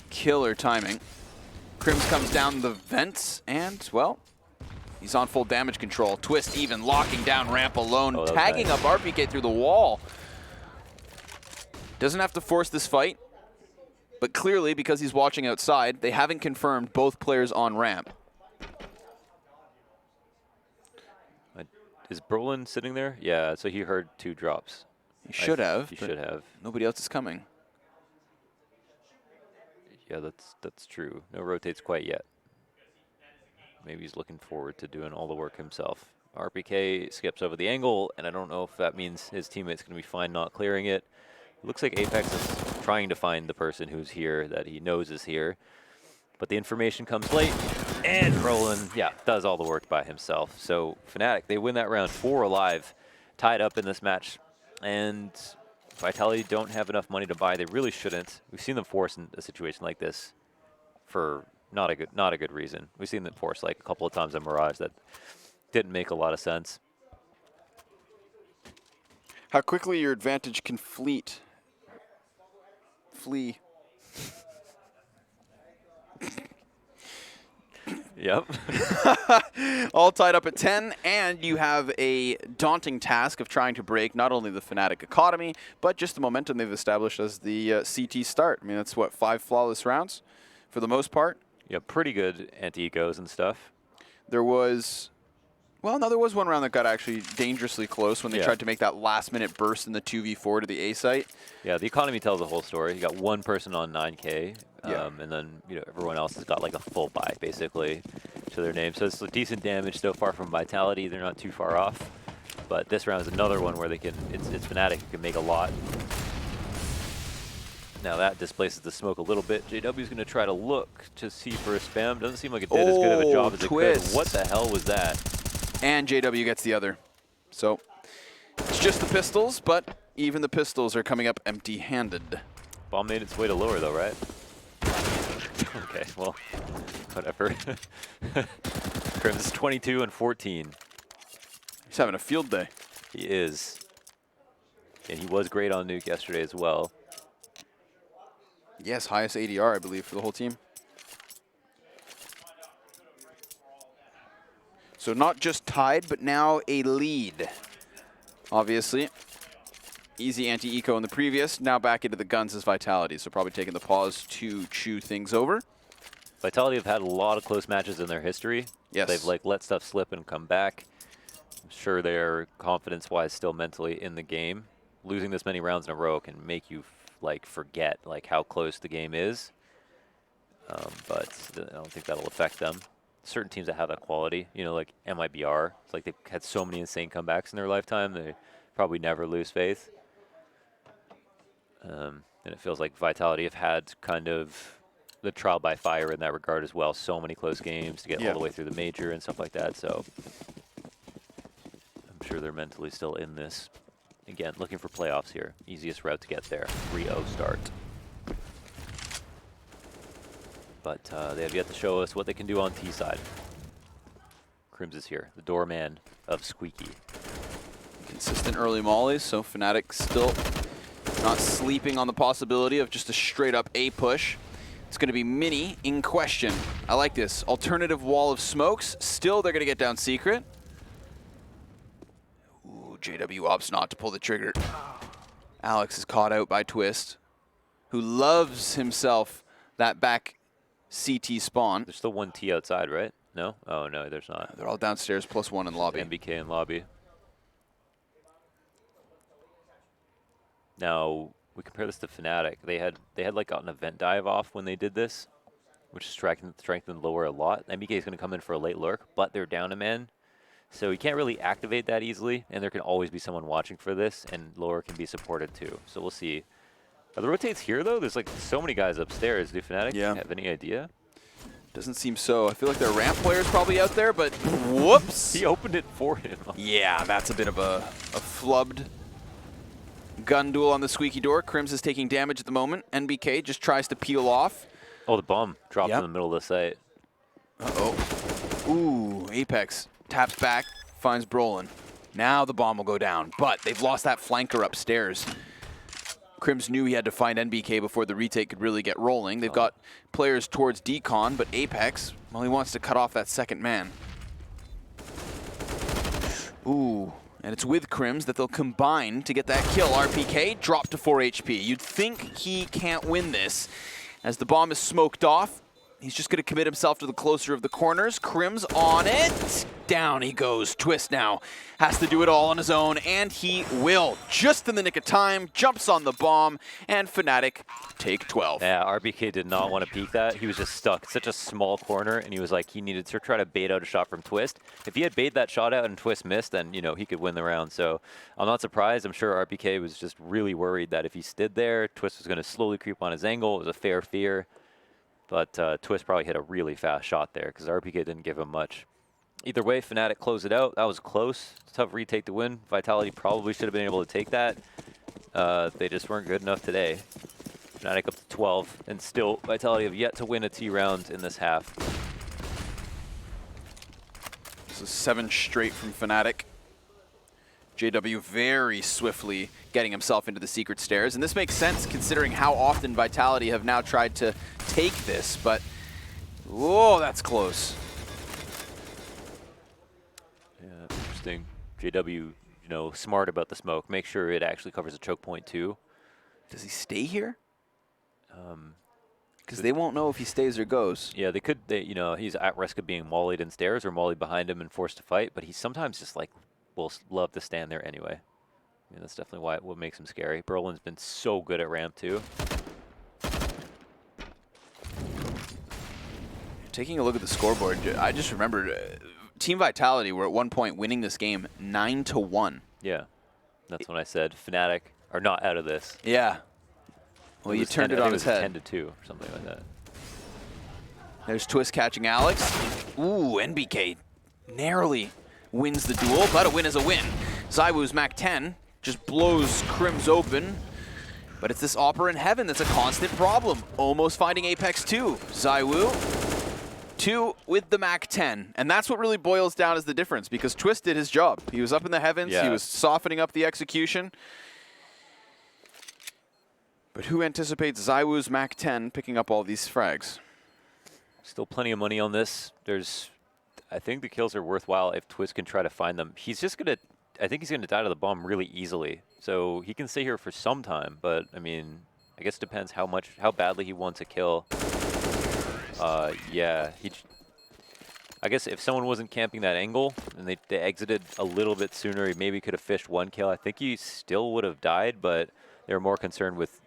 Killer timing. Krims comes down the vents, and, well, he's on full damage control. Twist even locking down ramp alone, tagging up RPK through the wall. Doesn't have to force this fight, but clearly, because he's watching outside, they haven't confirmed both players on ramp. Is Brolin sitting there? Yeah, so he heard 2 drops. He should have. He should have. Nobody else is coming. Yeah, that's true. No rotates quite yet. Maybe he's looking forward to doing all the work himself. RPK skips over the angle, and I don't know if that means his teammate's going to be fine not clearing it. It looks like Apex is trying to find the person who's here that he knows is here. But the information comes late, and Brolin, does all the work by himself. So Fnatic, they win that round 4 alive, tied up in this match. And Vitality don't have enough money to buy. They really shouldn't. We've seen them force in a situation like this for not a good reason. We've seen them force like a couple of times in Mirage that didn't make a lot of sense. How quickly your advantage can flee. Yep. All tied up at 10, and you have a daunting task of trying to break not only the Fnatic economy, but just the momentum they've established as the CT start. I mean, that's what, 5 flawless rounds for the most part? Yeah, pretty good anti-ecos and stuff. There was, well, no, there was one round that got actually dangerously close when they tried to make that last-minute burst in the 2v4 to the A site. Yeah, the economy tells the whole story. You got one person on 9K. And then everyone else has got like a full buy basically to their name. So it's decent damage so far from Vitality. They're not too far off. But this round is another one where they can. It's Fnatic who can make a lot. Now that displaces the smoke a little bit. JW's going to try to look to see for a spam. Doesn't seem like it did as good of a job as it could. What the hell was that? And JW gets the other. So it's just the pistols, but even the pistols are coming up empty-handed. Bomb made its way to lower though, right? Okay, well, whatever. Crim's 22 and 14. He's having a field day. He is. And he was great on Nuke yesterday as well. Yes, highest ADR, I believe, for the whole team. So not just tied, but now a lead. Obviously. Easy anti-eco in the previous, now back into the guns as Vitality, so probably taking the pause to chew things over. Vitality have had a lot of close matches in their history. Yes. They've like let stuff slip and come back. I'm sure they're confidence-wise still mentally in the game. Losing this many rounds in a row can make you like forget like how close the game is. But I don't think that'll affect them. certain teams that have that quality, you know, like MIBR. It's like they've had so many insane comebacks in their lifetime, they probably never lose faith. And it feels like Vitality have had kind of the trial by fire in that regard as well. So many close games to get all the way through the major and stuff like that. So I'm sure they're mentally still in this. Again, looking for playoffs here. Easiest route to get there. 3-0 start. But they have yet to show us what they can do on T side. Crims is here, the doorman of Squeaky. Consistent early mollies, so Fnatic still not sleeping on the possibility of just a straight up A push. It's going to be Mini in question. I like this. Alternative wall of smokes. Still, they're going to get down secret. Ooh, JW opts not to pull the trigger. Alex is caught out by Twist, who loves himself that back CT spawn. There's still one T outside, right? No? Oh, no, there's not. They're all downstairs, +1 in lobby. MBK in lobby. Now, we compare this to Fnatic. They had like an event dive off when they did this, which strengthened lower a lot. MBK is going to come in for a late lurk, but they're down a man. So you can't really activate that easily, and there can always be someone watching for this, and lower can be supported too. So we'll see. Are the rotates here, though? There's like so many guys upstairs. Do Fnatic have any idea? Doesn't seem so. I feel like their ramp player's probably out there, but whoops. He opened it for him. Yeah, that's a bit of a flubbed gun duel on the squeaky door. Crims is taking damage at the moment. NBK just tries to peel off. Oh, the bomb dropped in the middle of the site. Uh-oh. Ooh, Apex taps back, finds Brolin. Now the bomb will go down, but they've lost that flanker upstairs. Crims knew he had to find NBK before the retake could really get rolling. They've got players towards Decon, but Apex, well, he wants to cut off that second man. Ooh, and it's with Crims that they'll combine to get that kill. RPK dropped to 4 HP. You'd think he can't win this. As the bomb is smoked off, he's just going to commit himself to the closer of the corners. Crims on it. Down he goes. Twist now has to do it all on his own, and he will. Just in the nick of time, jumps on the bomb, and Fnatic take 12. Yeah, RBK did not want to peek that. He was just stuck. Such a small corner, and he was like, he needed to try to bait out a shot from Twist. If he had baited that shot out and Twist missed, then, you know, he could win the round. So I'm not surprised. I'm sure RBK was just really worried that if he stood there, Twist was going to slowly creep on his angle. It was a fair fear. But Twist probably hit a really fast shot there because RPK didn't give him much. Either way, Fnatic closed it out. That was close. Tough retake to win. Vitality probably should have been able to take that. They just weren't good enough today. Fnatic up to 12, and still Vitality have yet to win a T round in this half. This is 7 straight from Fnatic. JW very swiftly getting himself into the secret stairs, and this makes sense considering how often Vitality have now tried to take this, but whoa, that's close. Yeah, that's interesting. JW, you know, smart about the smoke. Make sure it actually covers a choke point too. Does he stay here? Because they won't know if he stays or goes. Yeah, they could. You know, he's at risk of being mollied in stairs or mollied behind him and forced to fight, but he sometimes just like will love to stand there anyway. I mean, that's definitely what makes him scary. Brolin's been so good at ramp too. Taking a look at the scoreboard, I just remembered Team Vitality were at one point winning this game 9-1. Yeah, that's when I said Fnatic are not out of this. Yeah. Well, you turned it on his head. 10-2 or something like that. There's Twist catching Alex. Ooh, NBK narrowly wins the duel, but a win is a win. Zywoo's Mac 10 just blows Crims open, but it's this Opera in Heaven that's a constant problem. Almost finding Apex 2. Zywoo, 2 with the Mac 10, and that's what really boils down as the difference, because Twist did his job. He was up in the heavens, he was softening up the execution. But who anticipates Zywoo's Mac 10 picking up all these frags? Still plenty of money on this. I think the kills are worthwhile if Twist can try to find them. He's just going to, I think he's going to die to the bomb really easily. So he can stay here for some time, but I mean, I guess it depends how badly he wants a kill. Yeah, I guess if someone wasn't camping that angle and they exited a little bit sooner, he maybe could have fished one kill. I think he still would have died, but they were more concerned with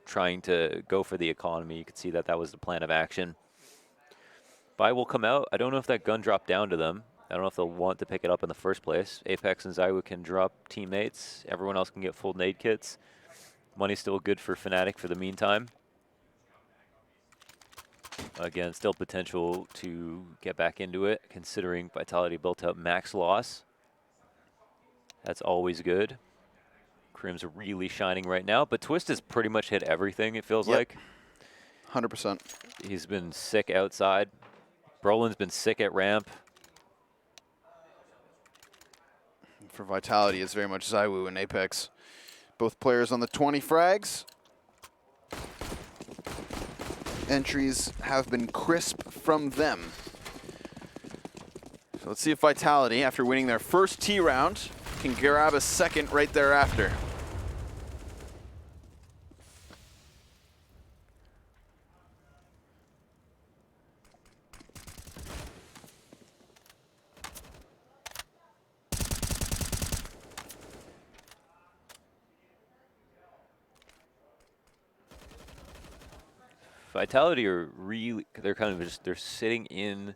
trying to go for the economy. You could see that was the plan of action. Spy will come out. I don't know if that gun dropped down to them. I don't know if they'll want to pick it up in the first place. Apex and ZywOo can drop teammates. Everyone else can get full nade kits. Money's still good for fnatic for the meantime. Again, still potential to get back into it, considering Vitality built up max loss. That's always good. Crim's really shining right now, but Twist has pretty much hit everything, it feels like. 100%. He's been sick outside. Brolin's been sick at ramp. For Vitality, it's very much ZywOo and Apex. Both players on the 20 frags. Entries have been crisp from them. So let's see if Vitality, after winning their first T round, can grab a second right thereafter. Vitality are really, they're kind of just, they're sitting in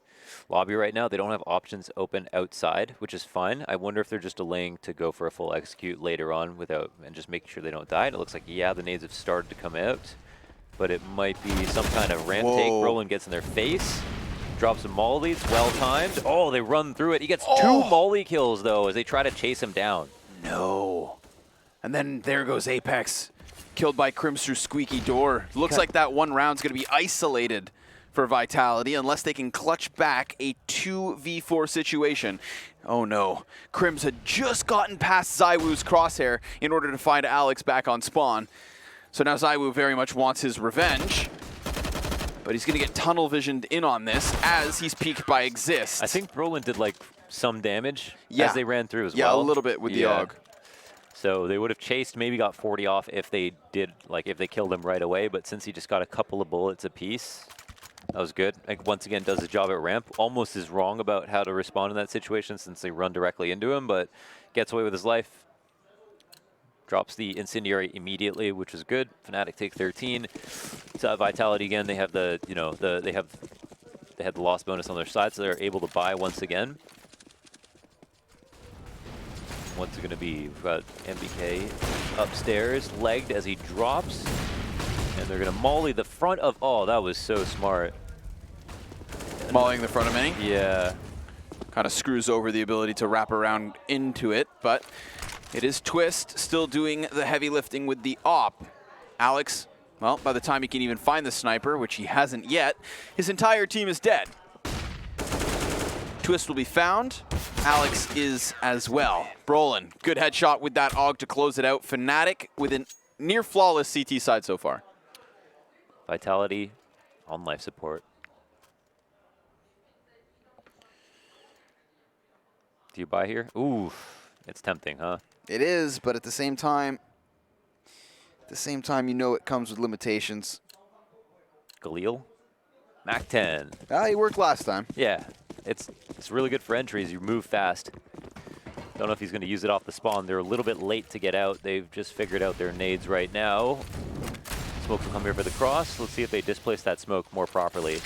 lobby right now. They don't have options open outside, which is fine. I wonder if they're just delaying to go for a full execute later on without, and just making sure they don't die. And it looks like, yeah, the nades have started to come out, but it might be some kind of ramp take. Brolin gets in their face, drops some mollies, well timed. Oh, they run through it. He gets 2 molly kills though as they try to chase him down. No. And then there goes Apex. Killed by Crims through squeaky door. Looks like that one round's going to be isolated for Vitality unless they can clutch back a 2v4 situation. Oh no. Crims had just gotten past ZywOo's crosshair in order to find Alex back on spawn. So now ZywOo very much wants his revenge. But he's going to get tunnel visioned in on this as he's peeked by Exist. I think Brolin did like some damage as they ran through as well. Yeah, a little bit with the AUG. So they would have chased, maybe got 40 off if they did, like if they killed him right away. But since he just got a couple of bullets apiece, that was good. Like once again, does his job at ramp. Almost is wrong about how to respond in that situation since they run directly into him, but gets away with his life. Drops the incendiary immediately, which is good. Fnatic take 13. So Vitality again, they have the, you know, they had the loss bonus on their side, so they're able to buy once again. What's it going to be? We've got MBK upstairs, legged as he drops. And they're going to molly the front of... Oh, that was so smart. Mollying the front of mini? Yeah. Kind of screws over the ability to wrap around into it, but it is Twist still doing the heavy lifting with the op. Alex, well, by the time he can even find the sniper, which he hasn't yet, his entire team is dead. Twist will be found. Alex is as well. Brolin, good headshot with that AUG to close it out. Fnatic with a near flawless CT side so far. Vitality on life support. Do you buy here? Ooh, it's tempting, huh? It is, but at the same time, you know it comes with limitations. Galil, Mac 10. Ah, he worked last time. Yeah, it's really good for entries. You move fast. Don't know if he's going to use it off the spawn. They're a little bit late to get out. They've just figured out their nades right now. Smoke will come here for the cross. Let's see if they displace that smoke more properly.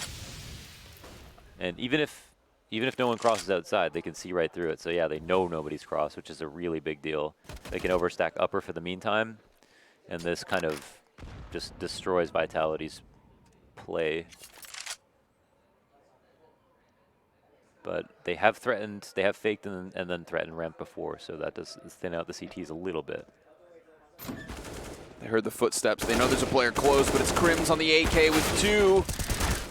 And even if no one crosses outside, they can see right through it. So yeah, they know nobody's crossed, which is a really big deal. They can overstack upper for the meantime. And this kind of just destroys Vitality's play. But they have threatened, they have faked and then threatened ramp before, so that does thin out the CTs a little bit. They heard the footsteps. They know there's a player close, but it's Crims on the AK with 2.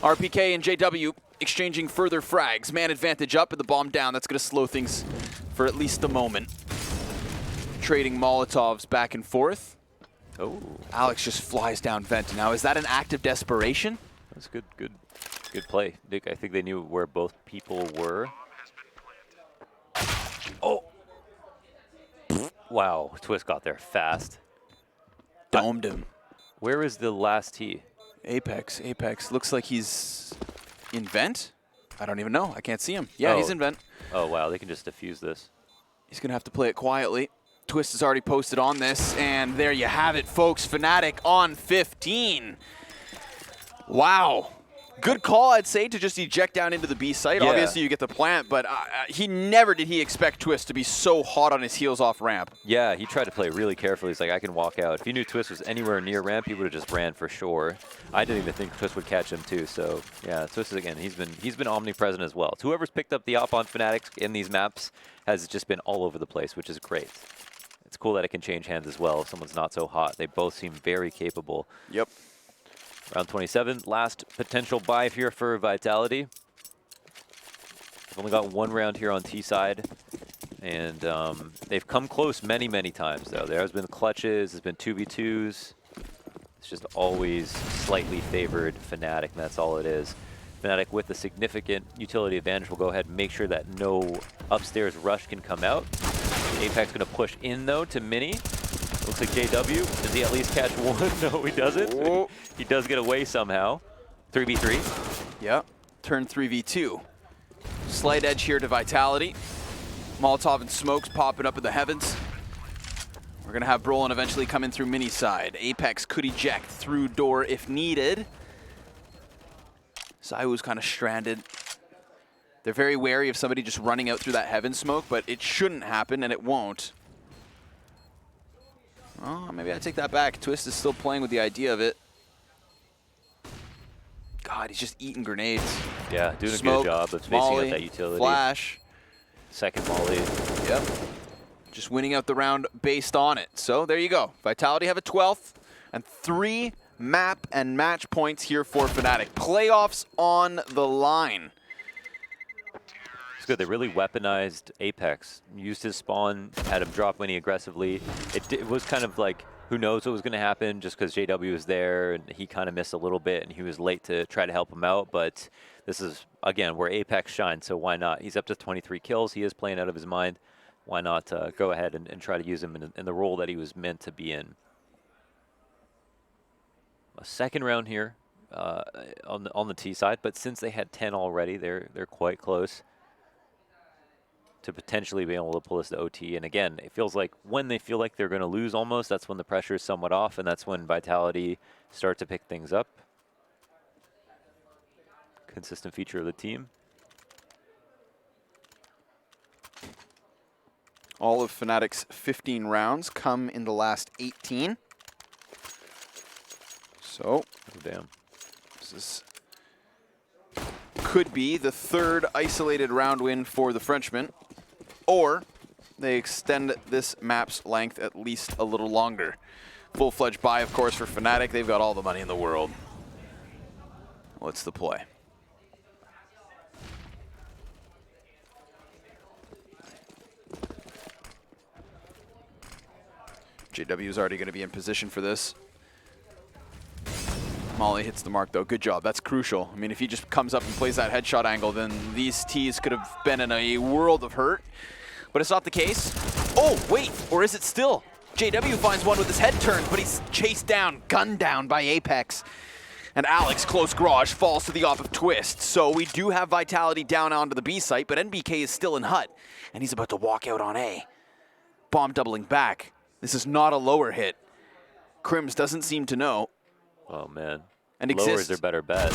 RPK and JW exchanging further frags. Man advantage up and the bomb down. That's going to slow things for at least a moment. Trading Molotovs back and forth. Oh. Alex just flies down vent. Now, is that an act of desperation? That's good play. Nick, I think they knew where both people were. Oh! Wow, Twist got there fast. Domed him. Where is the last T? Apex. Looks like he's in vent? I don't even know. I can't see him. Yeah, he's in vent. Oh, wow, they can just defuse this. He's going to have to play it quietly. Twist is already posted on this, and there you have it, folks. Fnatic on 15. Wow. Good call, I'd say, to just eject down into the B site. Yeah. Obviously, you get the plant, but he never did he expect Twist to be so hot on his heels off ramp. Yeah, he tried to play really carefully. He's like, I can walk out. If he knew Twist was anywhere near ramp, he would have just ran for sure. I didn't even think Twist would catch him too. So yeah, Twist is, again, he's been omnipresent as well. So whoever's picked up the op on Fnatic in these maps has just been all over the place, which is great. It's cool that it can change hands as well if someone's not so hot. They both seem very capable. Yep. Round 27, last potential buy here for Vitality. They've only got one round here on T side, and they've come close many, many times, though. There has been clutches, there's been 2v2s. It's just always slightly favored Fnatic, and that's all it is. Fnatic with a significant utility advantage will go ahead and make sure that no upstairs rush can come out. Apex going to push in, though, to Mini. Looks like JW. Does he at least catch one? No, he doesn't. Whoa. He does get away somehow. 3v3. Yep. Turn 3v2. Slight edge here to Vitality. Molotov and smokes popping up in the heavens. We're going to have Brolin eventually come in through Mini side. Apex could eject through door if needed. Zywoo's kind of stranded. They're very wary of somebody just running out through that heaven smoke, but it shouldn't happen, and it won't. Oh, maybe I take that back. Twist is still playing with the idea of it. God, he's just eating grenades. Yeah, doing Smoke, a good job of spacing molly, out that utility. Flash. Second molly. Yep. Just winning out the round based on it. So there you go. Vitality have a 12th and 3 map and match points here for Fnatic. Playoffs on the line. It's good. They really weaponized Apex. Used his spawn, had him drop Winnie aggressively. It was kind of like, who knows what was going to happen, just because JW was there and he kind of missed a little bit and he was late to try to help him out. But this is, again, where Apex shines, so why not? He's up to 23 kills. He is playing out of his mind. Why not go ahead and try to use him in the role that he was meant to be in? A second round here on the T side, but since they had 10 already, they're quite close to potentially being able to pull us to OT. And again, it feels like when they feel like they're going to lose almost, that's when the pressure is somewhat off, and that's when Vitality start to pick things up. Consistent feature of the team. All of Fnatic's 15 rounds come in the last 18. So, Oh, damn. this could be the 3rd isolated round win for the Frenchman, or they extend this map's length at least a little longer. Full-fledged buy, of course, for Fnatic. They've got all the money in the world. What's the play? JW is already going to be in position for this. Molly hits the mark, though. Good job. That's crucial. I mean, if he just comes up and plays that headshot angle, then these T's could have been in a world of hurt. But it's not the case. Oh, wait. Or is it still? JW finds one with his head turned, but he's chased down, gunned down by Apex. And Alex, close garage, falls to the op of Twist. So we do have Vitality down onto the B site, but NBK is still in hut. And he's about to walk out on A. Bomb doubling back. This is not a lower hit. Crims doesn't seem to know. Oh, man. And Lowers Exist. their better bet.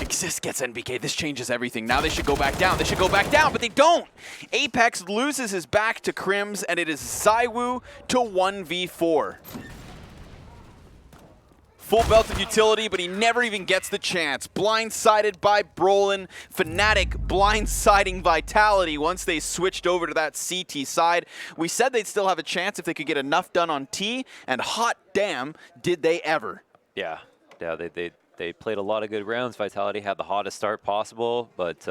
Exist gets NBK. This changes everything. Now they should go back down. They should go back down, but they don't. Apex loses his back to Crims, and it is Zywoo to 1v4. Full belt of utility, but he never even gets the chance. Blindsided by Brolin. Fnatic blindsiding Vitality once they switched over to that CT side. We said they'd still have a chance if they could get enough done on T, and hot damn, did they ever. Yeah. Yeah, they played a lot of good rounds. Vitality had the hottest start possible, but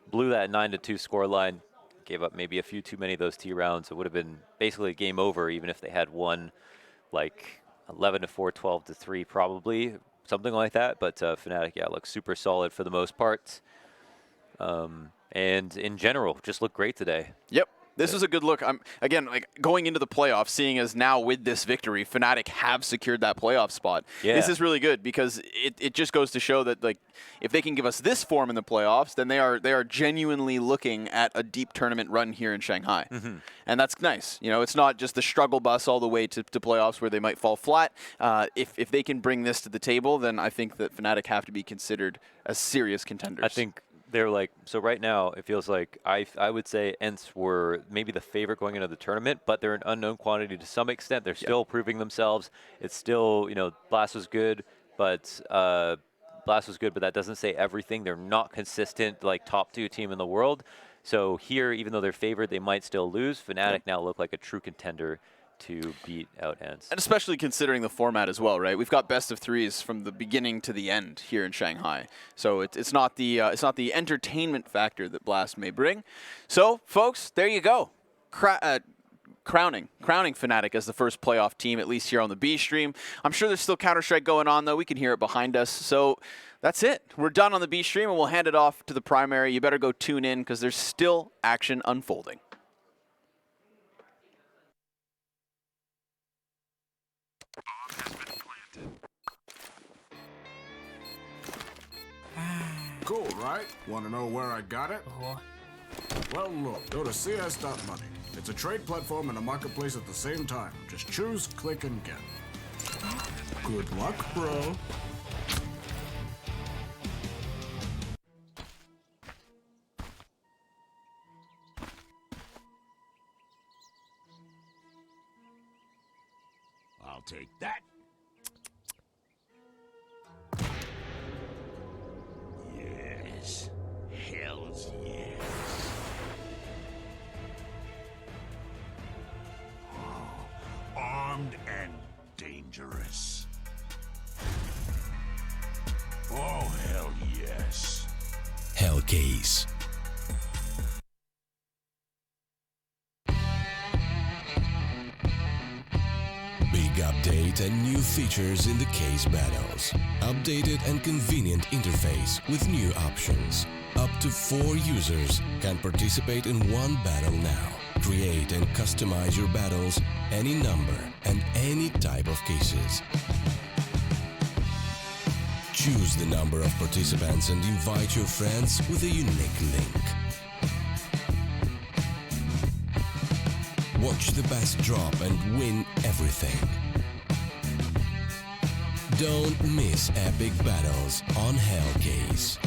blew that 9-2 scoreline. Gave up maybe a few too many of those T rounds. It would have been basically game over even if they had won like 11-4, 12-3 probably, something like that. But Fnatic, yeah, looks super solid for the most part. And in general, just looked great today. Yep. This is a good look. Again, like going into the playoffs, seeing as now with this victory, Fnatic have secured that playoff spot. Yeah. This is really good because it just goes to show that like if they can give us this form in the playoffs, then they are genuinely looking at a deep tournament run here in Shanghai. And that's nice. You know, it's not just the struggle bus all the way to playoffs where they might fall flat. If they can bring this to the table, then I think that Fnatic have to be considered as serious contenders. I think they're like, so right now it feels like I would say ENCE were maybe the favorite going into the tournament, but they're an unknown quantity to some extent. They're still proving themselves. It's still, you know, Blast was good, but that doesn't say everything. They're not consistent, like top 2 team in the world. So here, even though they're favored, they might still lose. Fnatic now look like a true contender to beat out ENCE. And especially considering the format as well, right? We've got best of 3s from the beginning to the end here in Shanghai. So it's not the entertainment factor that Blast may bring. So, folks, there you go. Crowning Fnatic as the first playoff team, at least here on the B stream. I'm sure there's still Counter-Strike going on, though. We can hear it behind us. So that's it. We're done on the B stream, and we'll hand it off to the primary. You better go tune in because there's still action unfolding. Cool, right? Want to know where I got it? Well, look, go to CS.money. It's a trade platform and a marketplace at the same time. Just choose, click, and get. Good luck, bro. I'll take that. Yes. Hells yes. Oh, armed and dangerous. Oh, hell yes. Hellcase. Big update and new features in the case battles. Updated and convenient interface with new options. Up to 4 users can participate in one battle now. Create and customize your battles, any number and any type of cases. Choose the number of participants and invite your friends with a unique link. Watch the best drop and win everything. Don't miss epic battles on Hellcase.